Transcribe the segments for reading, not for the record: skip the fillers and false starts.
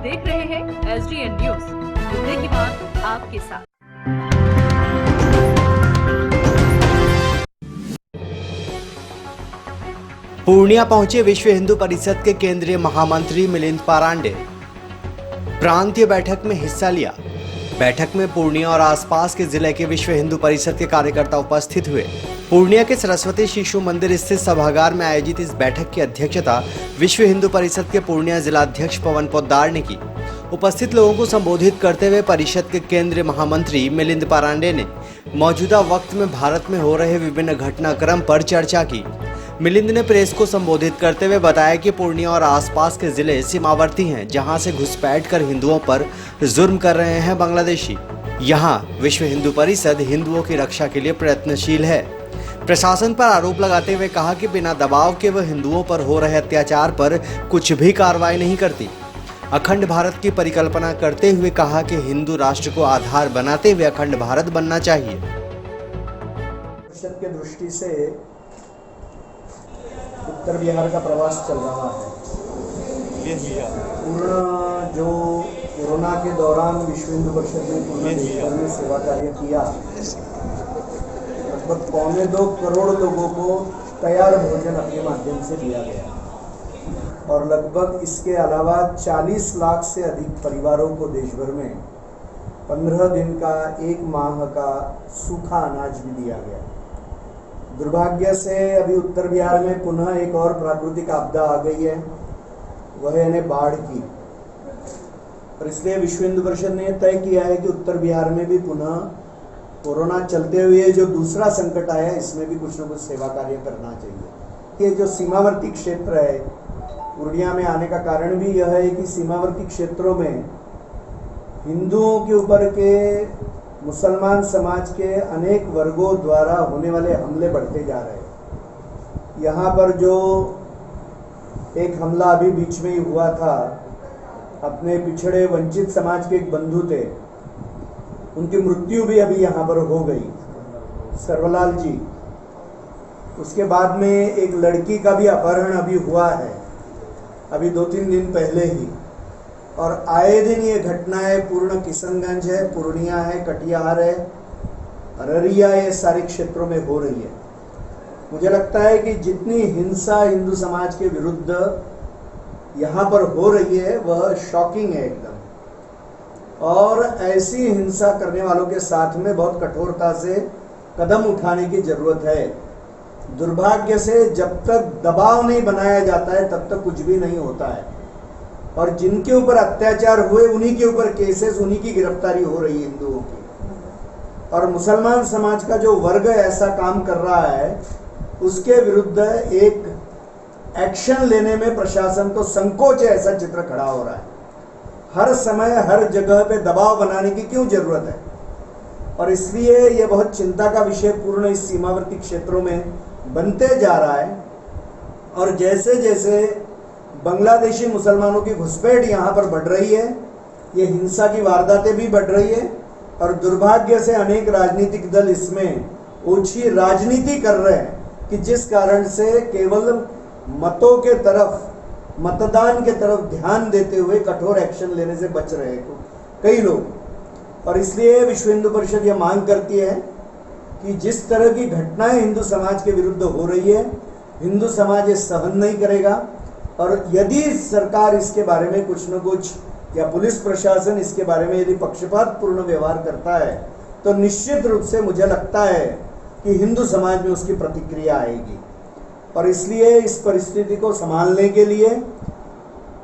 देख रहे हैं SDN न्यूज, मुद्दे की बात आपके साथ। पूर्णिया पहुंचे विश्व हिंदू परिषद के केंद्रीय महामंत्री मिलिंद पारांडे। प्रांतीय बैठक में हिस्सा लिया। बैठक में पूर्णिया और आसपास के जिले के विश्व हिंदू परिषद के कार्यकर्ता उपस्थित हुए। पूर्णिया के सरस्वती शिशु मंदिर स्थित सभागार में आयोजित इस बैठक की अध्यक्षता विश्व हिंदू परिषद के पूर्णिया जिलाध्यक्ष पवन पोद्दार ने की। उपस्थित लोगों को संबोधित करते हुए परिषद के केंद्रीय महामंत्री मिलिंद पारांडे ने मौजूदा वक्त में भारत में हो रहे विभिन्न घटनाक्रम पर चर्चा की। मिलिंद ने प्रेस को संबोधित करते हुए बताया कि पूर्णिया और आसपास के जिले सीमावर्ती हैं, जहां से घुसपैठ कर हिंदुओं पर जुर्म कर रहे हैं बांग्लादेशी। यहां विश्व हिंदू परिषद हिंदुओं की रक्षा के लिए प्रयत्नशील है। प्रशासन पर आरोप लगाते हुए कहा कि बिना दबाव के वह हिंदुओं पर हो रहे अत्याचार पर कुछ भी कार्रवाई नहीं करती। अखंड भारत की परिकल्पना करते हुए कहा कि हिंदू राष्ट्र को आधार बनाते हुए अखंड भारत बनना चाहिए। परिषद के दृष्टि से उत्तर बिहार का प्रवास चल रहा है। पूर्ण जो कोरोना के दौरान विश्व हिंदू परिषद ने पूर्ण देश भर में सेवा कार्य किया, लगभग 1.25 करोड़ लोगों को तैयार भोजन अपने माध्यम से दिया गया और लगभग इसके अलावा 40 लाख से अधिक परिवारों को देश भर में 15 दिन का 1 माह का सूखा अनाज भी दिया गया। दुर्भाग्य से अभी उत्तर बिहार में पुनः एक और प्राकृतिक आपदा आ गई है, वह है बाढ़ की। और इसलिए विश्व हिंदू परिषद ने तय किया है कि उत्तर बिहार में भी पुनः कोरोना चलते हुए जो दूसरा संकट आया, इसमें भी कुछ न कुछ सेवा कार्य करना चाहिए। ये जो सीमावर्ती क्षेत्र है, पूर्णिया में आने का कारण भी यह है कि सीमावर्ती क्षेत्रों में हिंदुओं के ऊपर के मुसलमान समाज के अनेक वर्गों द्वारा होने वाले हमले बढ़ते जा रहे हैं। यहाँ पर जो एक हमला अभी बीच में ही हुआ था, अपने पिछड़े वंचित समाज के एक बंधु थे, उनकी मृत्यु भी अभी यहाँ पर हो गई, सर्वलाल जी। उसके बाद में एक लड़की का भी अपहरण अभी हुआ है, अभी 2-3 दिन पहले ही। और आए दिन ये घटनाएं पूर्ण किशनगंज है, पूर्णिया है, कटिहार है, अररिया, ये सारे क्षेत्रों में हो रही है। मुझे लगता है कि जितनी हिंसा हिंदू समाज के विरुद्ध यहाँ पर हो रही है वह शॉकिंग है एकदम। और ऐसी हिंसा करने वालों के साथ में बहुत कठोरता से कदम उठाने की जरूरत है। दुर्भाग्य से जब तक दबाव नहीं बनाया जाता है तब तक कुछ भी नहीं होता है। और जिनके ऊपर अत्याचार हुए उन्हीं के ऊपर केसेस, उन्हीं की गिरफ्तारी हो रही है हिंदुओं की। और मुसलमान समाज का जो वर्ग ऐसा काम कर रहा है, उसके विरुद्ध एक एक्शन लेने में प्रशासन को संकोच है, ऐसा चित्र खड़ा हो रहा है। हर समय हर जगह पे दबाव बनाने की क्यों जरूरत है? और इसलिए ये बहुत चिंता का विषय पूर्ण इस सीमावर्ती क्षेत्रों में बनते जा रहा है। और जैसे जैसे बांग्लादेशी मुसलमानों की घुसपैठ यहाँ पर बढ़ रही है, ये हिंसा की वारदातें भी बढ़ रही है। और दुर्भाग्य से अनेक राजनीतिक दल इसमें ओछी राजनीति कर रहे हैं कि जिस कारण से केवल मतों के तरफ, मतदान के तरफ ध्यान देते हुए कठोर एक्शन लेने से बच रहे हैं कई लोग। और इसलिए विश्व हिंदू परिषद यह मांग करती है कि जिस तरह की घटनाएं हिंदू समाज के विरुद्ध हो रही है, हिंदू समाज ये सहन नहीं करेगा। और यदि सरकार इसके बारे में कुछ न कुछ, या पुलिस प्रशासन इसके बारे में यदि पक्षपातपूर्ण व्यवहार करता है, तो निश्चित रूप से मुझे लगता है कि हिंदू समाज में उसकी प्रतिक्रिया आएगी। और इसलिए इस परिस्थिति को संभालने के लिए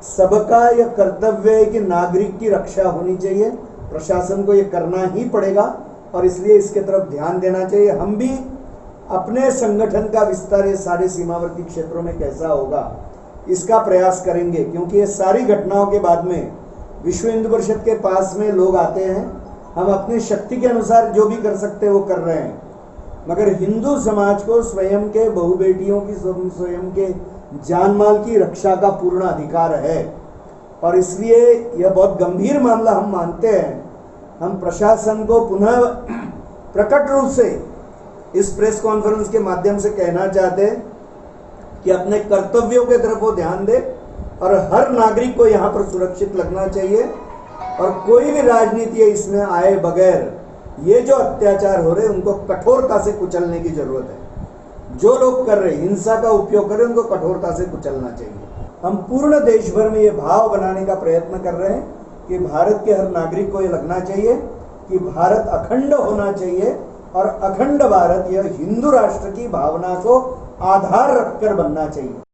सबका यह कर्तव्य है कि नागरिक की रक्षा होनी चाहिए। प्रशासन को यह करना ही पड़ेगा और इसलिए इसके तरफ ध्यान देना चाहिए। हम भी अपने संगठन का विस्तार ये सारे सीमावर्ती क्षेत्रों में कैसा होगा, इसका प्रयास करेंगे, क्योंकि ये सारी घटनाओं के बाद में विश्व हिंदू परिषद के पास में लोग आते हैं। हम अपनी शक्ति के अनुसार जो भी कर सकते हैं वो कर रहे हैं, मगर हिंदू समाज को स्वयं के बहु बेटियों की, स्वयं के जान माल की रक्षा का पूर्ण अधिकार है। और इसलिए यह बहुत गंभीर मामला हम मानते हैं। हम प्रशासन को पुनः प्रकट रूप से इस प्रेस कॉन्फ्रेंस के माध्यम से कहना चाहते हैं कि अपने कर्तव्यों के तरफ वो ध्यान दे और हर नागरिक को यहाँ पर सुरक्षित लगना चाहिए और कोई भी राजनीति इसमें आए बगैर ये जो अत्याचार हो रहे हैं उनको कठोरता से कुचलने की जरूरत है। जो लोग कर रहे हिंसा का उपयोग कर रहे हैं उनको कठोरता से कुचलना चाहिए। हम पूर्ण देश भर में ये भाव बनाने का प्रयत्न कर रहे हैं कि भारत के हर नागरिक को ये लगना चाहिए कि भारत अखंड होना चाहिए और अखंड भारत यह हिंदू राष्ट्र की भावना को आधार रखकर बनना चाहिए।